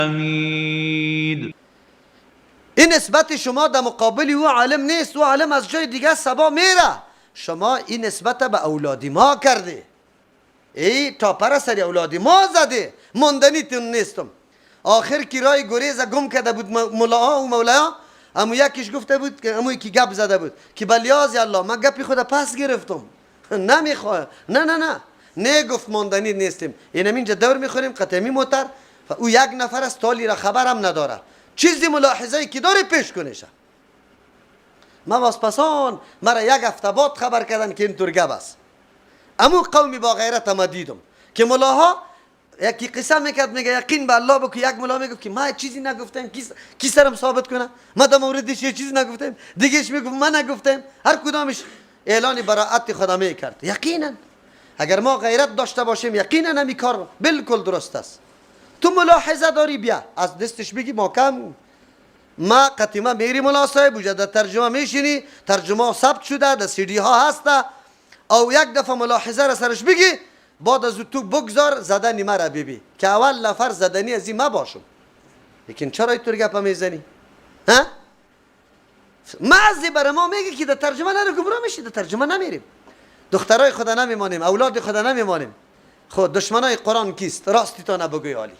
حمید. این نسبت شما در مقابل او عالم نیست، او عالم از جای دیگه سبا میره. شما این نسبت به اولادی ما کرده، ای تا پر سر اولادی ما زده، ماندنیتون نیستم. آخر کی رای گریز گم کرده بود ملاها و مولاها، امو یکیش گفته بود که امو یکی گپ زده بود که بلیاز الله من گپی خود پس گرفتم نمیخواه. نه گفت ماندنی نیستیم. اینم اینجا دور میخوریم قطعی موتر و او یک نفر است تالی را خبرم نداره، چیزی ملاحظه که داره پیش کنیشه. ما واسپسان مرا یک هفته بعد خبر کردن که اینطور گپ است. امو قومی با غیرت ما دیدم که ملاها یکی قصه میکرد میگه یقین به الله بکو. یک ملا میگفت که ما چیزی نگفتم، کی سرم ثابت کنه؟ ما در موردش یه چیزی نگفتم. دیگهش میگفت من نگفتم. هر کدامش اعلان براءت خدا میکرد. یقینا اگر ما غیرت داشته باشیم یقینا همین کار بالکل درست است. تو ملاحظه داری بیا از دستش بگی محکم. ما قطعا میری ملا صاحب وجا در ترجمه میشینی، ترجمه ثبت شده در سی دی ها هسته، او یک دفعه ملاحظه را سرش بگی بعد از تو بگذار زدنی مرا ببی که اول نفر زدنی از این ما باشم. لیکن چرا اینطور گپ میزنی؟ ها؟ معزی برای ما میگه که در ترجمه نرو گمراه میشی، در ترجمه نمیریم، دخترای خدا نمیمانیم، اولاد خدا نمیمانیم. خود دشمنای قرآن کیست؟ راستی تا نبگوی عالی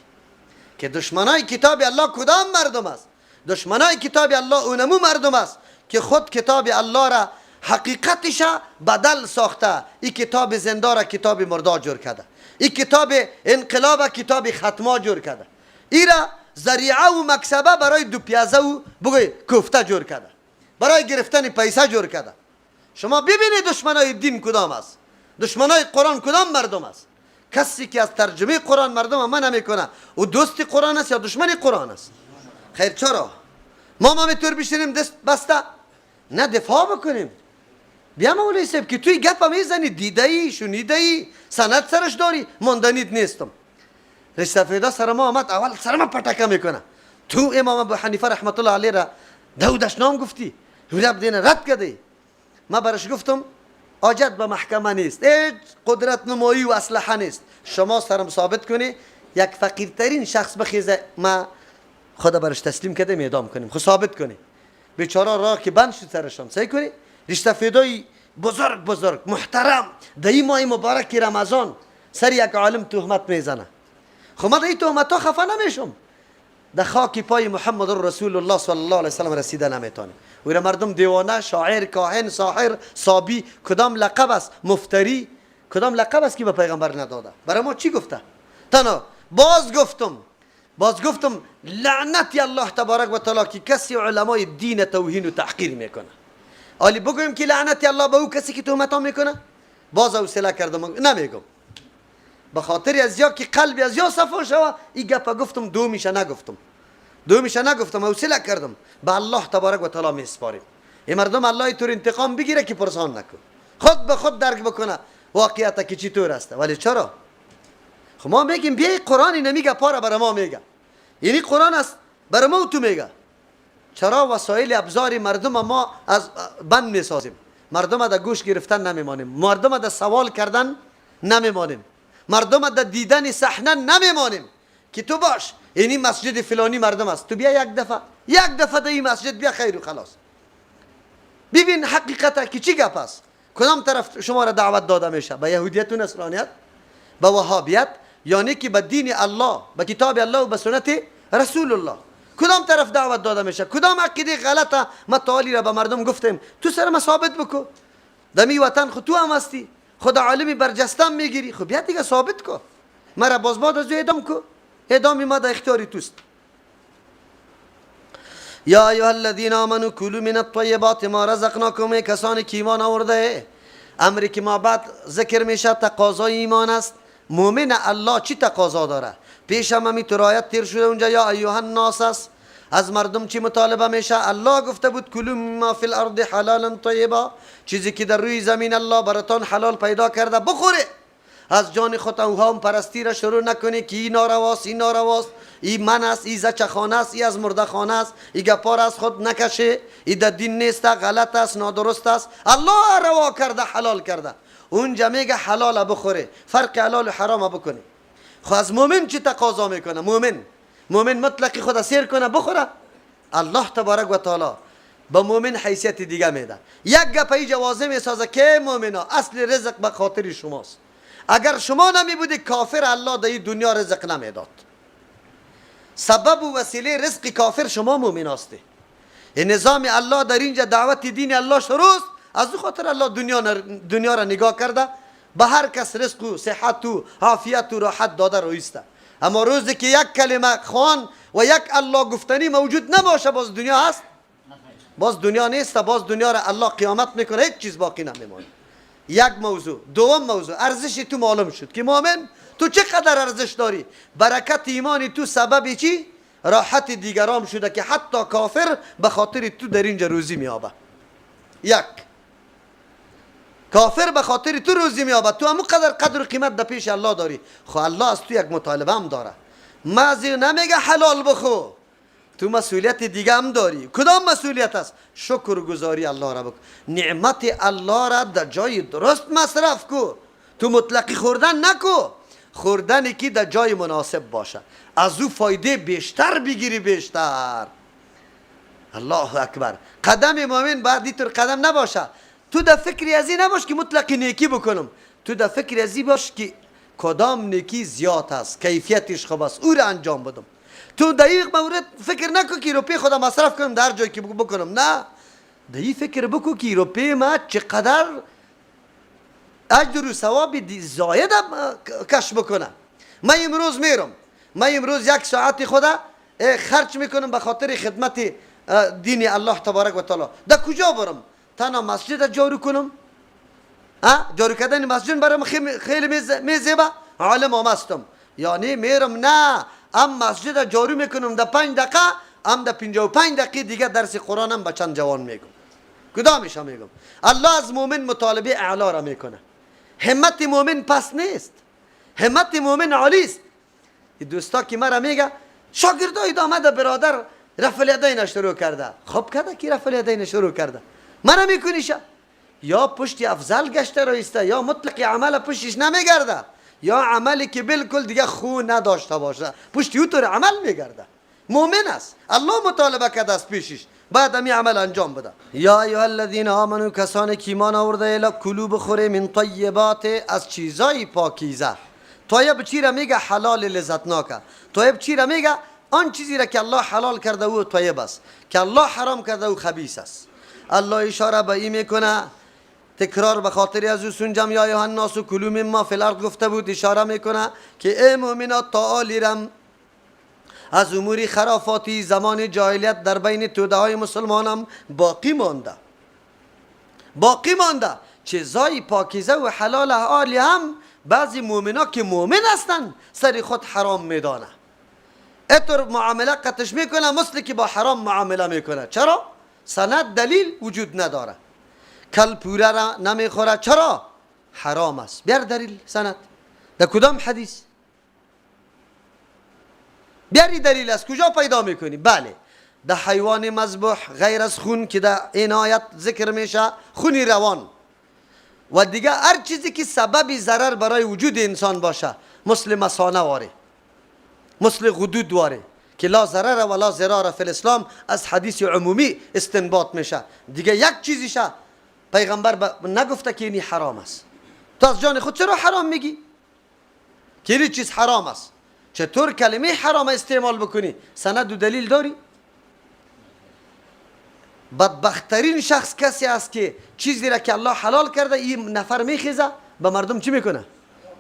که دشمنای کتاب الله کدام مردم است؟ دشمنای کتاب الله اونمو مردم است که خود کتاب الله را حقیقتش بدل ساخته. این کتاب زنده را کتاب مردا جور کرده، این کتاب انقلاب کتاب ختما جور کرده، این را ذریعه و مکسبه برای دو پیازه و بگوی کوفته جور کرده، برای گرفتن پیسه جور کرده. شما ببینید دشمنای دین کدام است، دشمنای قرآن کدام مردم است. کسی که از ترجمه قرآن مردم من نمیکنه او دوست قرآن است یا دشمن قرآن است؟ خیر چرا ما میتور بشینیم دست بسته نه دفاع بکنیم؟ بیا مولوی صاحب که توی گپ میزنی، دیده ای شنیده ای سند سرش داری، ماندنیت نیستم. رشته فیدا سر ما آمد اول سر ما پتکه میکنه. تو امام ابو حنیفه رحمت الله علیه را دودش نام گفتی، رب دین رد کردی. ما برش گفتم حاجت به محکمه نیست، هیچ قدرت نمایی و اسلحه نیست. شما سرم ثابت کنی یک فقیرترین شخص بخیزه ما خدا برش تسلیم کده اعدام کنیم. خود ثابت کنی بیچاره راه که بند شد سرشان صحیح کنی. رشته فیدای بزرگ محترم در این ماه مبارک رمضان سر یک عالم تهمت میزنه. خب ما در این تهمت ها خفه نمیشم. در خاک پای محمد رسول الله صلی الله علیه وسلم رسیده نمیتونیم. و مردم دیوانه، شاعر، کاهن، ساحر، صابی کدام لقب است؟ مفتری کدام لقب است که به پیغمبر نداده؟ برای ما چی گفته؟ تنها باز گفتم لعنت الله تبارک و تعالی که کسی علمای دین توهین و تحقیر میکنه. حالی بگویم که لعنت الله به او کسی که تهمت میکنه؟ باز حوصله کردم نمیگم، به خاطر از یا که قلبی از یا صفا شوه. این گپا گفتم دومیشه نگفتم حوصله کردم. به الله تبارک و تعالی میسپاریم. این مردم الله طور انتقام بگیره که پرسان نکن، خود به خود درک بکنه واقعیت که چی طور است. ولی چرا؟ خب ما میگیم بیای قرآن نمیگه پاره برای ما میگه، یعنی قرآن است برای ما تو میگه. چرا وسایل ابزاری مردم ما از بند میسازیم؟ مردم در گوش گرفتن نمیمانیم، مردم در سوال کردن نمیمانیم، مردم در دیدن صحنه نمیمانیم که تو باش اینی مسجد فلانی مردم است، تو بیا یک دفعه در این مسجد بیا خیر و خلاص ببین حقیقت که چی گپ است. کدام طرف شما را دعوت داده میشه؟ به یهودیت و نصرانیت، به وهابیت، یعنی که به دین الله، به کتاب الله و به سنت رسول الله کدام طرف دعوت داده میشه؟ کدام عقیده غلطه ما تعالی را به مردم گفتیم تو سر ما ثابت بکو. دمی وطن خود تو هم هستی، خود عالمی برجستم میگیری، خب بیا دیگه ثابت کو. مرا باز از اعدام کو، اعدام ما در اختیار توست. یا ایها الذین آمنوا کلوا من الطیبات ما رزقناکم. کسانی که ایمان آورده، امری که ما بعد ذکر میشه تقاضای ایمان است. مؤمن الله چی تقاضا داره؟ پیش هم همین آیت تیر شده اونجا یا ایها الناس است. از مردم چی مطالبه میشه؟ الله گفته بود کلوا مما فی الارض حلالا طیبا، چیزی که در روی زمین الله براتان حلال پیدا کرده بخوره. از جان خود اوهام پرستی را شروع نکنی که این نارواست، این نارواست، این من است، این زچه خانه است، این از مرده خانه است، این گپار از خود نکشه، این در دین نیست، غلط است، نادرست است. الله روا کرده، حلال کرده. اونجا میگه حلال بخوره، فرق حلال و حرام بکنی. خو از مؤمن چی تقاضا میکنه؟ مؤمن مطلقی خود سیر کنه بخوره؟ الله تبارک و تعالی به مؤمن حیثیت دیگه میده. یک گپ ای جوازه میسازه که مؤمنا اصل رزق به خاطر شماست. اگر شما نمی بودی کافر الله در این دنیا رزق نمیداد. سبب و وسیله رزق کافر شما مؤمن هستی. این نظام الله در اینجا دعوت دین الله شروع است. از او خاطر الله دنیا را نگاه کرده به هر کس رزق و صحت و عافیت و راحت داده رویسته. اما روزی که یک کلمه خوان و یک الله گفتنی موجود نباشه باز دنیا هست؟ باز دنیا نیست. باز دنیا را الله قیامت میکنه هیچ چیز باقی نمیمونه. یک موضوع. دوم موضوع ارزش تو معلوم شد که مؤمن تو چقدر ارزش داری. برکت ایمانی تو سبب چی؟ راحت دیگران شده که حتی کافر به خاطر تو در اینجا روزی میابه. یک کافر به خاطر تو روزی میابه. تو همون قدر و قیمت در پیش الله داری. خو الله از تو یک مطالبه هم داره. مازی نمیگه حلال بخو، تو مسئولیت دیگه هم داری. کدام مسئولیت است؟ شکر گزاری الله را بکن. نعمت الله را در جای درست مصرف کو. تو مطلقی خوردن نکو. خوردنی که در جای مناسب باشه، از او فایده بیشتر بگیری. بیشتر. الله اکبر. قدم مؤمن باید اینطور قدم نباشه تو در فکری از این نباش که مطلقی نیکی بکنم. تو در فکری از این باش که کدام نیکی زیاد است، کیفیتش خوب است، او را انجام بدم. تو در این مورد فکر نکن که روپی خودم مصرف کنم در جایی که بکنم. نه، در این فکر بکن که روپی ما چقدر اجر و ثواب زاید کشف بکنه. من امروز میرم، من امروز یک ساعت خدا خرج میکنم به خاطر خدمت دین الله تبارک و تعالی. در کجا برم؟ تنها مسجد جارو کنم؟ جارو کردن مسجد برام خیلی میزیبه؟ عالم هم هستم یعنی میرم؟ نه، ام مسجد جارو میکنم در 5 دقیقه، ام در 55 دقیقه دیگه درس قرآنم به چند جوان میگم. کدامش میگم؟ الله از مؤمن مطالبه اعلا را میکنه. همت مؤمن پس نیست، همت مؤمن عالی است. دوستا که مرا میگه شاگردای آمده برادر رفع الیدین شروع کرده. خب کرده که رفع الیدین شروع کرده، مرا میکنیش یا پشتی افضل گشته رایسته یا مطلق عمل پشتش نمیگرده یا عملی که بالکل دیگه خو نداشته باشه پشتی او طور عمل میگرده. مؤمن است، الله مطالبه کرده از پیشش، بعد همی عمل انجام بده. یا ایها الذین آمنو، کسانی که ایمان آورده الا کلوا بخوره من طیبات، از چیزای پاکیزه. طیب چی را میگه؟ حلال لذتناکه. طیب چی را میگه؟ آن چیزی را که الله حلال کرده او طیب است، که الله حرام کرده او خبیث است. الله اشاره به این میکنه، تکرار به خاطر از او سنجم یا ایها الناس کلوا مما فی الارض گفته بود، اشاره میکنه که ای مؤمنات تعالیرم از امور خرافاتی زمان جاهلیت در بین توده های مسلمانم باقی مانده. باقی مانده چیزای پاکیزه و حلال عالی هم بعضی مؤمنا که مؤمن هستن سری خود حرام میدانه. اینطور معامله قطش میکنه مثل که با حرام معامله میکنه. چرا؟ سند دلیل وجود نداره. کل پوره را نمیخوره. چرا؟ حرام است. بیار دلیل سند. در کدام حدیث؟ بیاری دلیل است. کجا پیدا میکنی؟ بله، در حیوان مذبوح غیر از خون که در این آیت ذکر میشه، خونی روان و دیگه هر چیزی که سبب ضرر برای وجود انسان باشه، مثل مثانه واره، مثل غدود واره که لا ضرر ولا ضرار فی الاسلام، از حدیث عمومی استنباط میشه. دیگه یک چیزیشه پیغمبر نگفته که اینی حرام است. تو از جان خود چرا حرام میگی که این چیز حرام است؟ چطور کلمه حرام استعمال بکنی؟ سند و دلیل داری؟ بدبخترین شخص کسی است که چیزی را که الله حلال کرده این نفر میخیزه به مردم چی میکنه؟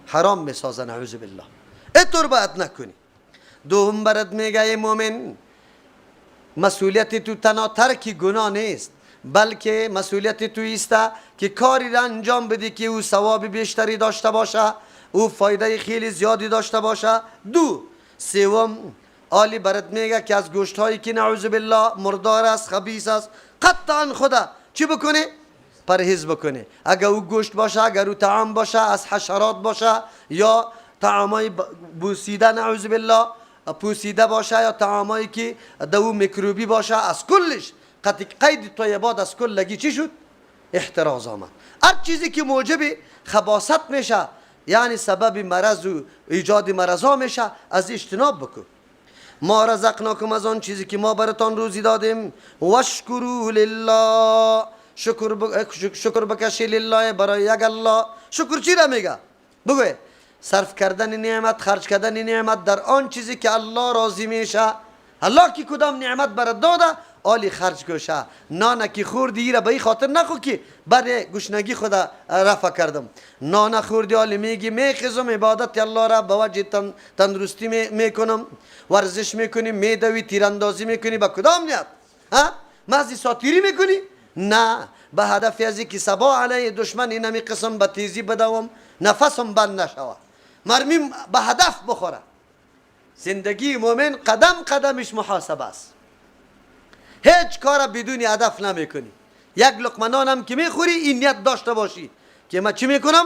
حرام میسازه. نعوذ بالله. اینطور باید نکنی. دوم برات میگه ای مؤمن، مسئولیت تو تنها ترک گناه نیست، بلکه مسئولیت تو ایست که کاری را انجام بدی که او ثواب بیشتری داشته باشه، او فایده خیلی زیادی داشته باشه. دو سوم عالی برات میگه که از گوشت هایی که نعوذ بالله مردار است، خبیث است، قطعا خدا چی بکنه؟ پرهیز بکنه. اگر او گوشت باشه، اگر او طعام باشه از حشرات باشه یا طعامای بوسیده نعوذ بالله پوسیده باشه یا طعامایی که دو میکروبی باشه، از کلش قید طیبات از کل لگی چی شد؟ احتراز آمد. هر چیزی که موجب خباثت میشه یعنی سبب مرض و ایجاد مرض ها میشه از اجتناب بکن. ما رزقناکم از آن چیزی که ما براتان روزی دادیم واشکروا لله شکر بکشی لله برای یک الله. شکر چی را میگه؟ بگوی صرف کردن نعمت، خرج کردن نعمت در آن چیزی که الله راضی میشه. الله کی کدام نعمت برات داده آلی خرج کشه. نان کی خوردی را به این خاطر نخو که برای گشنگی خدا رفع کردم. نان خوردی آلی میگی میخزم عبادت الله را به وجه تندرستی میکنم، ورزش میکنی، میدوی، تیراندازی میکنی. با کدام نیت؟ مزی ساتیری میکنی؟ نه، به هدف ازی که سبا علیه دشمن اینمی قسم به تیزی بدوم نفسم بند نشوه، مرمیم به هدف بخوره. زندگی مومن قدم قدمش محاسبه است. هیچ کار بدون هدف نمیکنی. یک لقمه نانم که میخوری این نیت داشته باشی که من چی میکنم؟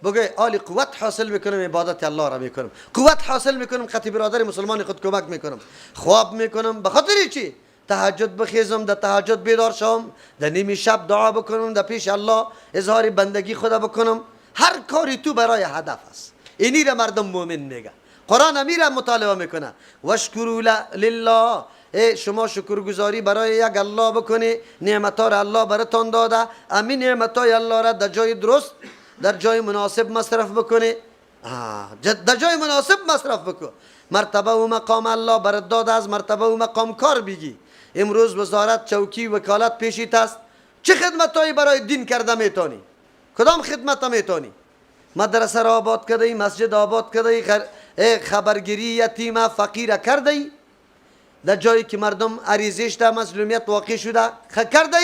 بگه آلی قوت حاصل میکنم عبادت الله را میکنم، قوت حاصل میکنم خطی برادر مسلمان خود کمک میکنم، خواب میکنم. به خاطر چی؟ تهجد بخیزم، در تهجد بیدار شم، در نیمی شب دعا بکنم، در پیش الله اظهار بندگی خدا بکنم. هر کاری تو برای هدف است. اینی را مردم مومن میگه. قرآن امیر مطالعه میکنه واشکروا لله. شما شکرگزاری برای یک الله بکنی، نعمتها را الله براتون داده، همین نعمتهای الله را در جای درست، در جای مناسب مصرف بکنی. در جای مناسب مصرف بکن. مرتبه و مقام الله برات داده، از مرتبه و مقام کار بگی. امروز وزارت، چوکی، وکالت پیشیت است. چه خدمتهایی برای دین کرده میتونی؟ کدام خدمت میتونی؟ مدرسه را آباد کرده، مسجد آباد کرده، خبرگیری یتیم فقیر کرده، در جایی که مردم عریضش در مظلومیت واقع شده کرده.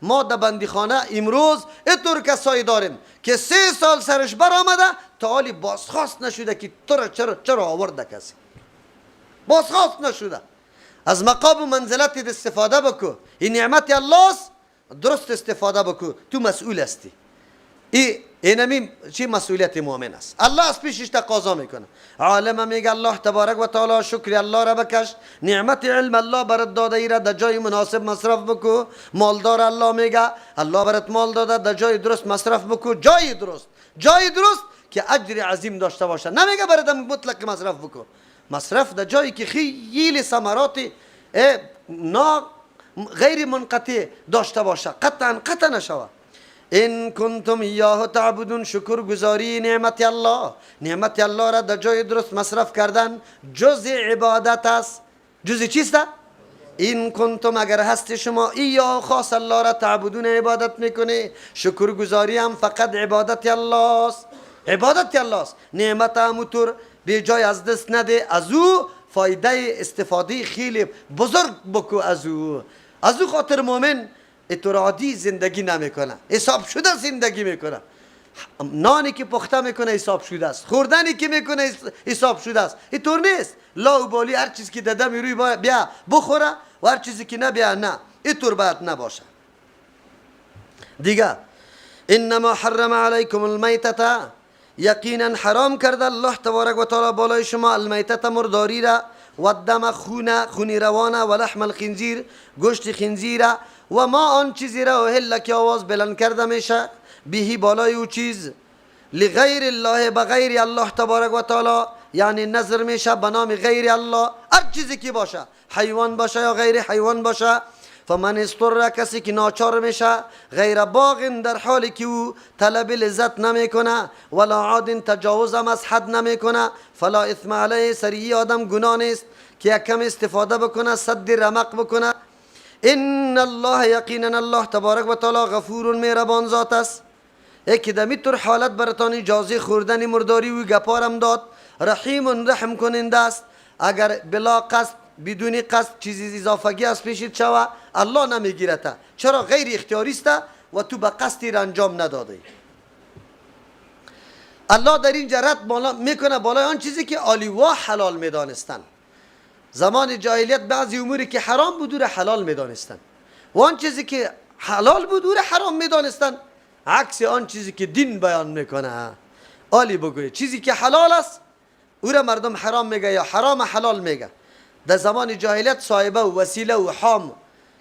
ما در بندیخانه امروز اینطور کسایی داریم که 3 سال سرش برآمده تا حالی بازخواست نشده که تو را چرا آورده کسی. بازخواست نشده. از مقام و منزلت استفاده بکو. این نعمت الله است، درست استفاده بکو. تو مسئول هستی. اینمی چی مسئولیت مؤمن است. الله از پیشش تقاضا میکنه. عالم میگه الله تبارک و تعالی شکر الله را بکش، نعمت علم الله برات داده ای را در جای مناسب مصرف بکو. مالدار الله میگه الله برات مال داده، در جای درست مصرف بکو. جای درست که اجر عظیم داشته باشه. نمیگه برات مطلق مصرف بکو. مصرف در جایی که خیلی ثمرات غیر منقطع داشته باشه، قطع نشوه. ان کنتم ایاه تعبدون. شکر گزاری نعمت الله را در جای درست مصرف کردن جز عبادت است. جز چیست؟ این کنتم اگر هست شما ایاه خاص الله را تعبدون عبادت میکنه. شکر گزاری هم فقط عبادت الله است. عبادت الله است. نعمت همونطور به جای از دست نده. از او فایده استفاده خیلی بزرگ بکو. از او خاطر مومن اترادی زندگی نمیکنه، حساب شده زندگی میکنه. نانی که پخته میکنه حساب شده است، خوردنی که میکنه حساب شده است. اینطور نیست لا بالی هر چیزی که داده میروی بیا بخوره و هر چیزی که نه بیا نه. اینطور باید نباشه. دیگه انما حرم علیکم المیتة. یقینا حرام کرده الله تبارک و تعالی بالای شما المیتة مرداری را، و الدم خونی روانه، و لحم الخنزیر گوشت خنزیر، و ما آن چیزی را اهل که آواز بلند کرده میشه بهی بالای او چیز لغیر الله بغیر الله تبارک و تعالی، یعنی نظر میشه به نام غیر الله. هر چیزی که باشه، حیوان باشه یا غیر حیوان باشه. فمن اضطر، کسی که ناچار میشه، غیر باغ در حالی که او طلب لذت نمیکنه، ولا عاد تجاوز هم از حد نمیکنه، فلا اثم علیه، سریع آدم گناه نیست که یک کم استفاده بکنه، صد رمق بکنه. ان الله، یقینا الله تبارک و تعالی غفور مهربان ذات است. یکی دمی طور حالت براتان اجازه خوردن مرداری و گپارم داد. رحیم رحم کننده است. اگر بلا قصد، بدون قصد چیزی اضافگی از پیشت شوه الله نمیگیرته. چرا؟ غیر اختیاری است و تو به قصدی را انجام نداده. الله در این جرات میکنه بالای آن چیزی که آلیوا حلال میدانستن. زمان جاهلیت بعضی اموری که حرام بود را حلال میدانستن و آن چیزی که حلال بود را حرام میدانستن. عکس آن چیزی که دین بیان میکنه. آلی بگوی چیزی که حلال است او را مردم حرام میگه یا حرام حلال میگه. در زمان جاهلیت صاحبه و وسیله و حام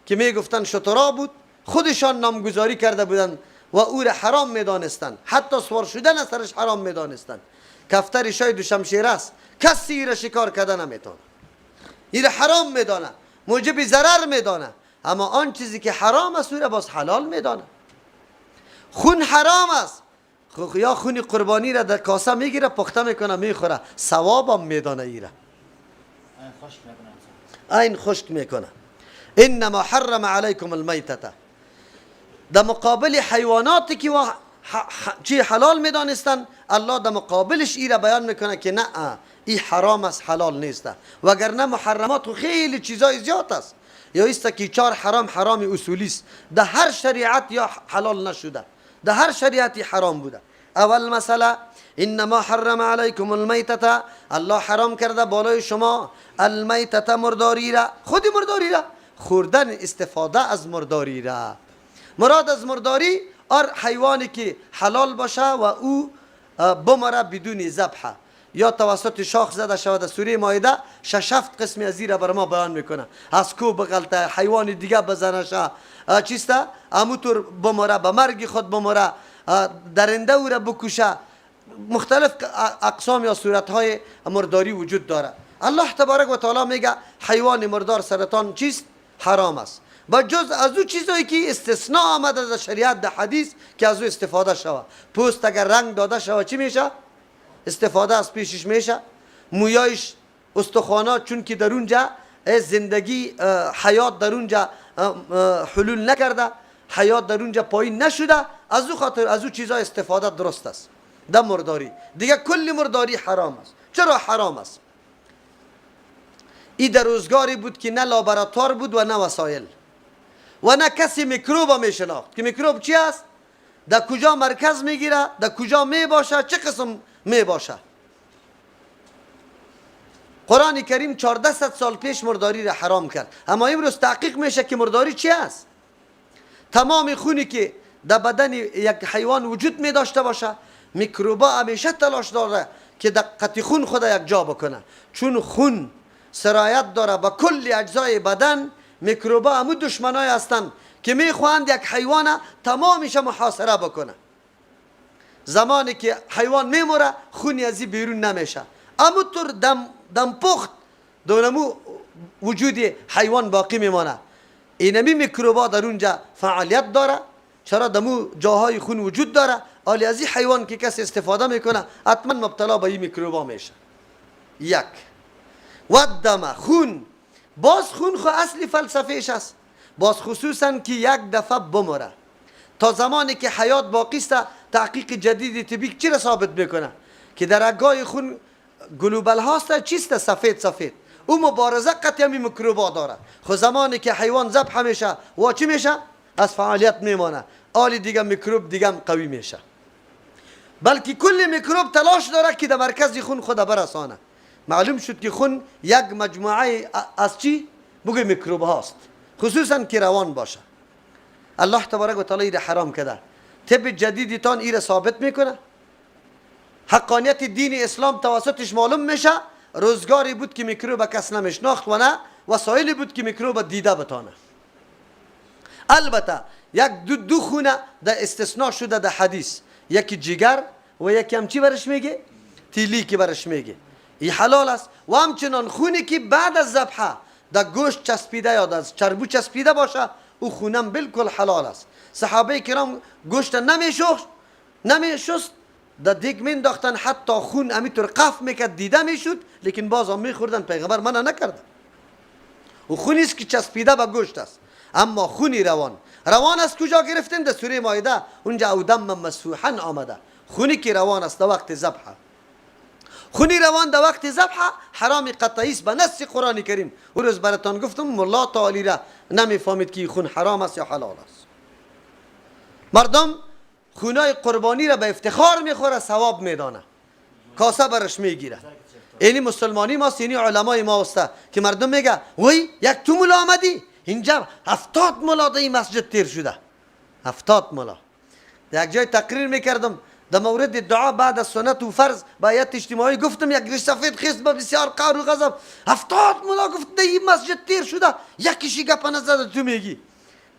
که میگفتن شترا بود، خودشان نامگذاری کرده بودن و او را حرام میدانستن. حتی سوار شدن از سرش حرام میدانستن. کفتر شاید و شمشیر است، کسی را شکار کرده نمیتونه. این حرام میدانه، موجب ضرر میدانه، اما آن چیزی که حرام است او را باز حلال میدانه. خون حرام است، یا خون قربانی را در کاسه میگیره پخته میکنه میخوره، ثوابم میدانه ایره، این خشک میکنه. انما حرم علیکم المیتة، در مقابل حیواناتی که چی حلال میدانستن، الله در مقابلش ایره بیان میکنه که نه این حرام است حلال نیست. وگرنه محرمات و خیلی چیزای زیاد است، یا است که 4 حرام اصولی است، در هر شریعت یا حلال نشده، در هر شریعتی حرام بوده. اول مسئله انما حرم علیکم المیتة، الله حرام کرده بالای شما المیتة، مرداری را، خودی مرداری را، خوردن استفاده از مرداری را. مراد از مرداری حیوانی که حلال باشه و او بمره بدون ذبح، یا توسط شاخ زده شود. در سوره مائده 6-7 قسم از این را بر ما بیان میکنه، از کو بغلطه، حیوان دیگه بزنشه، چیسته اموتور بمره، به مرگ خود بمره، درنده او را بکشه. مختلف اقسام یا صورتهای مرداری وجود داره. الله تبارک و تعالی میگه حیوان مردار سرطان چیست؟ حرام است. با جز از او چیزایی که استثناء آمده در شریعت در حدیث که از او استفاده شود. پوست اگر رنگ داده شود چی میشه؟ استفاده از پیشش میشه. مویایش، استخوانات، چون که در اونجا زندگی حیات در اونجا حلول نکرده، حیات در اونجا پایین نشده، از او خاطر از او چیزا استفاده درست است. در مرداری دیگه کل مرداری حرام است. چرا حرام است؟ این در روزگاری بود که نه لابراتوار بود و نه وسایل و نه کسی میکروب میشناخت که میکروب چی است، در کجا مرکز میگیره، در کجا میباشه، چه قسم میباشه. قرآن کریم 1400 سال پیش مرداری را حرام کرد، اما امروز تحقیق میشه که مرداری چی است. تمام خونی که در بدن یک حیوان وجود می داشته باشه، میکروبا همیشه تلاش داره که دقت خون خود یک جا بکنه، چون خون سرایت داره به کل اجزای بدن. میکروبا همو دشمنای هستند که میخواهند یک حیوان تمامش محاصره بکنه. زمانی که حیوان میموره خونی ازی بیرون نمیشه، اما طور دم پخت دونمو وجود حیوان باقی میمانه. اینمی میکروبا در اونجا فعالیت داره، چرا دمو جاهای خون وجود داره. آلی از این حیوان که کسی استفاده میکنه حتما مبتلا به این میکروبا میشه. یک و دم، خون، باز خون خو اصلی فلسفهش است، باز خصوصا که یک دفعه بمره. تا زمانی که حیات باقی است تحقیق جدید طبی چی را ثابت میکنه که در رگای خون گلوبل هاست، چیست سفید او مبارزه قطعی میکروبا داره. خو زمانی که حیوان ذبح میشه و چی میشه؟ از فعالیت میمانه، آلی دیگه میکروب دیگه قوی میشه. بلکه کل میکروب تلاش داره که در مرکز خون خود برسانه. معلوم شد که خون یک مجموعه از چی؟ بگوی میکروب هاست، خصوصا که روان باشه. الله تبارک و تعالی ایره حرام کرده. طب جدیدتان ایره ثابت میکنه. حقانیت دین اسلام توسطش معلوم میشه. روزگاری بود که میکروب کس نمیشناخت و نه وسایلی بود که میکروب دیده بتانه. البته یک دو خونه در استثناء شده در حدیث، یکی جگر و یکی هم چی برش میگه؟ تیلی که برش میگه، این حلال است. و همچنان خونی که بعد از ذبح در گوشت چسبیده یا در چربو چسبیده باشه، او خونم بالکل حلال است. صحابه کرام گوشت نمیشست، در دیگ مینداختن، حتی خون همینطور قف میکرد دیده میشد، لیکن باز هم میخوردن. پیغمبر منع نکرد. و خونی است که چسبیده به گوشت است. اما خونی روان از کجا گرفتن؟ در سوره مائده اونجا او دم مسفوحا آمده. خونی که روان است در وقت ذبح، خونی روان در وقت ذبح حرام قطعی است به نص قرآن کریم. اون روز براتون گفتم ملا تعالی را نمیفهمید که خون حرام است یا حلال است. مردم خونای قربانی را به افتخار میخوره، ثواب میدانه، کاسه برش میگیره. اینی مسلمانی ماست، اینی علمای ما است که مردم میگه وای یک تو ملا آمدی اینجا 70 ملا در این مسجد تیر شده. 70 ملا. یک جای تقریر میکردم در مورد دعا بعد از سنت و فرض با آیت اجتماعی، گفتم یک ریش سفید خیست با بسیار قهر و غضب 70 ملا گفت در این مسجد تیر شده، یکیشی گپ نزد تو میگی.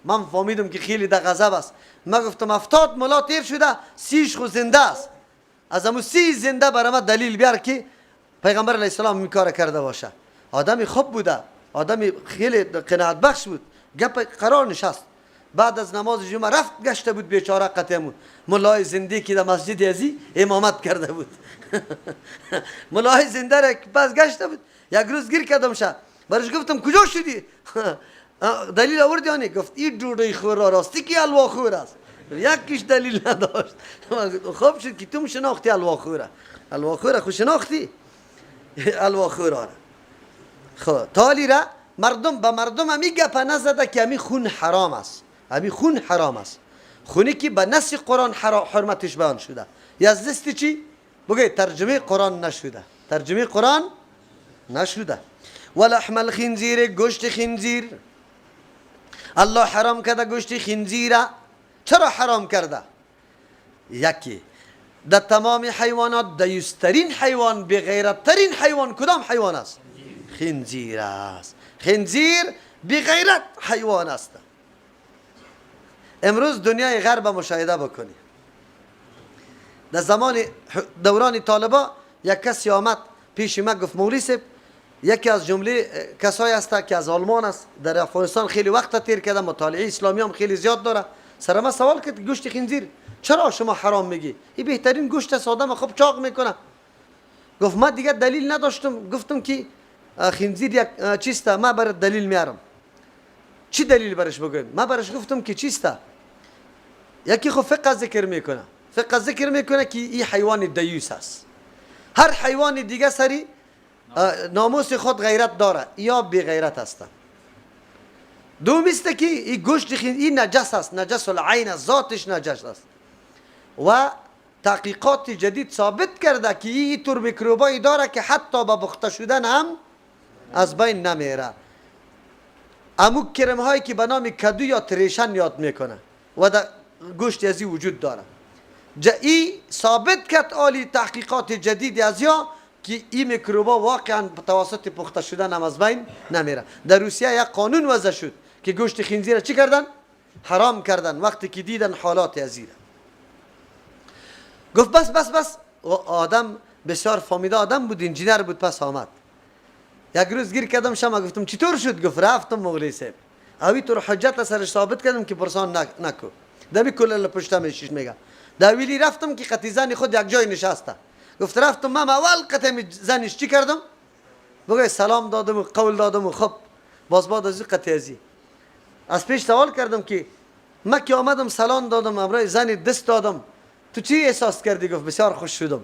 من فهمیدم که خیلی در غضب است. من گفتم 70 ملا تیر شده، 30 خو زنده است. از همون 30 زنده برام دلیل بیار که پیغمبر علیه السلام این کار کرده باشه. آدمی خوب بوده، آدمی خیلی قناعت بخش بود، گپ قرار نشست. بعد از نماز جمعه رفت گشته بود بیچاره قطعمون مولای زنده که در مسجد ازی امامت کرده بود. مولای زنده را پس گشته بود. یک روز گیر کردم شد برش گفتم کجا شدی؟ دلیل آوردی آنی؟ گفت این جوڑی خور راستی که حلوا خور است. یکیش دلیل نداشت. خوب شد که تو شناختی حلوا خوره. حلوا خوره خود شناختی حلوا خوره. خب تالی را مردم به مردم همی گپ نزده که همی خون حرام است. همی خون حرام است. خونی که به نص قرآن حرمتش بیان شده. یزدستی چی؟ بگه ترجمه قرآن نشده. ترجمه قرآن نشده. ولحم الخنزیر، گوشت خنزیر الله حرام کرده. گوشت خنزیر چرا حرام کرده؟ یکی در تمام حیوانات دیوسترین حیوان، بغیرتترین حیوان کدام حیوان است؟ خنزیر است. خنزیر بغیرت حیوان است. امروز دنیای غرب مشاهده بکنی. در زمان دوران طالبا یک کسی آمد پیش ما گفت مولوی صاحب یکی از جمله کسایی است که از آلمان است، در افغانستان خیلی وقت تیر کرده، مطالعه اسلامی هم خیلی زیاد داره. سر ما سوال کرد گوشت خنزیر چرا شما حرام میگی؟ این بهترین گوشت است، آدم خوب چاق میکنه. گفت ما دیگه دلیل نداشتم، گفتم که خنزیر یک چیست، ما برای دلیل میارم. چی دلیل برش بگویم؟ ما برش گفتم که چیست؟ یکی خب فقه ذکر میکنه، فقه ذکر میکنه که این حیوان دیوس است. هر حیوان دیگه سری ناموس خود غیرت داره یا بی غیرت است. دومیسته که این گوشت این نجس است، نجس العین، ذاتش نجس است. و تحقیقات جدید ثابت کرده که این طور میکروبایی داره که حتی با پخته شدن هم از بین نمیره. امو کرم هایی که به نام کدو یا تریشن یاد میکنه و در گوشت ازی وجود داره. ای ثابت کرد عالی تحقیقات جدید از یا که این میکروبا واقعا توسط پخته شدن هم از بین نمیره. در روسیه یک قانون وضع شد که گوشت خنزیر چی کردن؟ حرام کردن وقتی که دیدن حالات ازیره. گفت بس آدم بسیار فامیده آدم بود، انجینر بود. پس آمد یک روز گیر کردم شما گفتم چطور شد؟ گفت رفتم مولوی صاحب اوی تو رو حجت سرش ثابت کردم که پرسان نکو دمی کل پشتم ایشش میگه دویلی رفتم که قطعی زنی خود یک جای نشسته. گفت رفتم من اول قطعی زنش چی کردم؟ بگه سلام دادم و قول دادم و خب باز بعد از قطعی ازی از پیش سوال کردم که من که آمدم سلام دادم امرای زنی دست دادم تو چی احساس کردی؟ گفت بسیار خوش شدم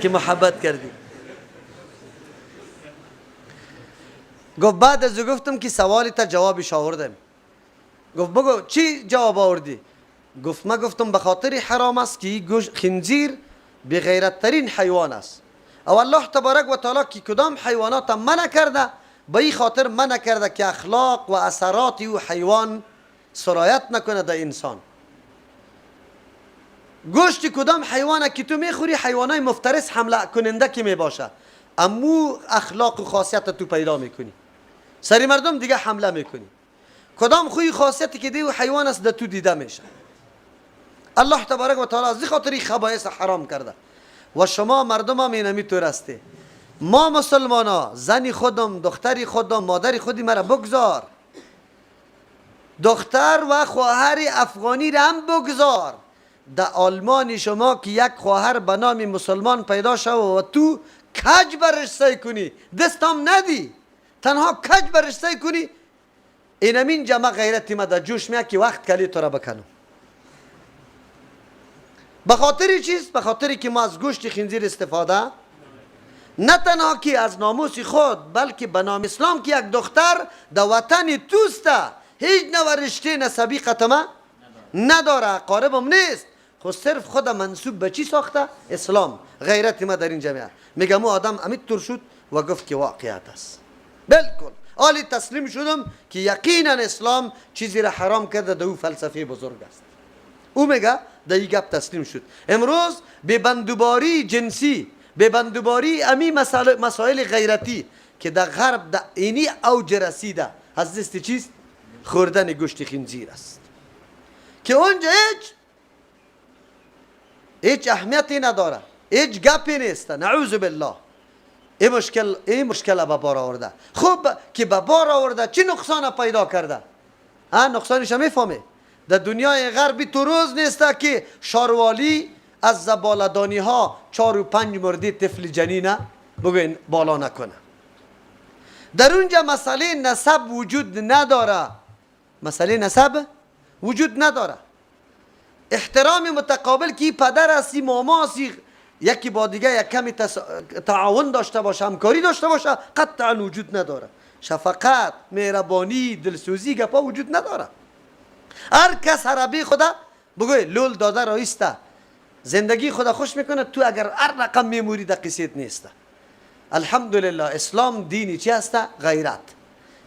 که محبت کردی. گفت بعد از گفتم که سوالی تا جوابش آوردم. گفت بگو چی جواب آوردی؟ گفت ما گفتم به خاطر حرام است که خنزیر بغیرت ترین حیوان است. او الله تبارک و تعالی که کدام حیوانات منع کرده به این خاطر منع کرده که اخلاق و اثرات او حیوان سرایت نکنه در انسان. گوشت کدام حیوانه که تو میخوری حیوانای مفترس حمله کننده که میباشه، امو اخلاق و خاصیت تو پیدا میکنی، سری مردم دیگه حمله میکنی. کدام خوی خاصیتی که دیو حیوان است در تو دیده میشه. الله تبارک و تعالی از خاطر خبایث حرام کرده و شما مردم هم اینمی طور هستی. ما مسلمان ها زنی خودم، دختری خودم، مادری خودی مرا بگذار، دختر و خواهر افغانی را هم بگذار. در آلمان شما که یک خواهر به نام مسلمان پیدا شو و تو کج برش سعی کنی دستم ندی، تنها کج برش سعی کنی، اینمین جمع غیرتی ما در جوش میاد که وقت کلی تو را بکنم. به خاطر چیست؟ به خاطر که ما از گوشت خنزیر استفاده نه تنها که از ناموس خود بلکه به نام اسلام که یک دختر در وطن توسته هیچ نوع رشته نسبی قطمه نداره، قاربم نیست، خود صرف خود منصوب به چی ساخته؟ اسلام. غیرت ما در این جمعه میگم آدم امید طور شد و گفت که واقعیت است. بالکل آلی تسلیم شدم که یقینا اسلام چیزی را حرام کرده، در او فلسفه بزرگ است. او میگه در این گپ تسلیم شد. امروز به بندوباری جنسی، به بندوباری امی مسائل غیرتی که در غرب در اینی اوج رسیده از دست چیست؟ خوردن گوشت خنزیر است که اونجا هیچ اهمیتی نداره، هیچ گپی نیست. نعوذ بالله. این مشکل به بار آورده. خوب که به بار آورده چه نقصان پیدا کرده؟ نقصانش میفهمه. در دنیای غربی تو روز نیسته که شاروالی از زبالدانی ها 4 و 5 مردی طفل جنینه بگوین بالا نکنه. در اونجا مسئله نسب وجود نداره. مسئله نسب وجود نداره. احترام متقابل که پدر هستی، ماما هستی، یکی با دیگه یک کمی تعاون داشته باشه، همکاری داشته باشه، قطعا وجود نداره. شفقت، مهربانی، دلسوزی گپا وجود نداره. هر کس عربی خدا بگوی لول داده رایسته زندگی خدا خوش میکنه، تو اگر هر رقم میموری در قصیت نیسته. الحمدلله اسلام دینی چی هسته؟ غیرت.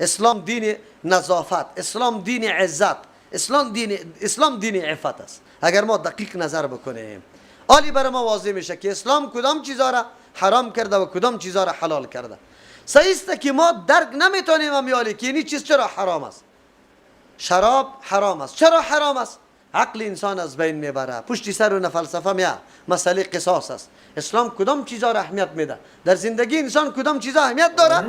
اسلام دین نظافت، اسلام دین عزت، اسلام دین عفت است. اگر ما دقیق نظر بکنیم عالی برای ما واضح میشه که اسلام کدام چیزا را حرام کرده و کدام چیزا را حلال کرده. صحیح است که ما درک نمیتونیم امیالی که این چیز چرا حرام است. شراب حرام است. چرا حرام است؟ عقل انسان از بین میبره. پشت سر اون فلسفه میاد مسئله قصاص است. اسلام کدام چیزا را اهمیت میده؟ در زندگی انسان کدام چیزا اهمیت داره؟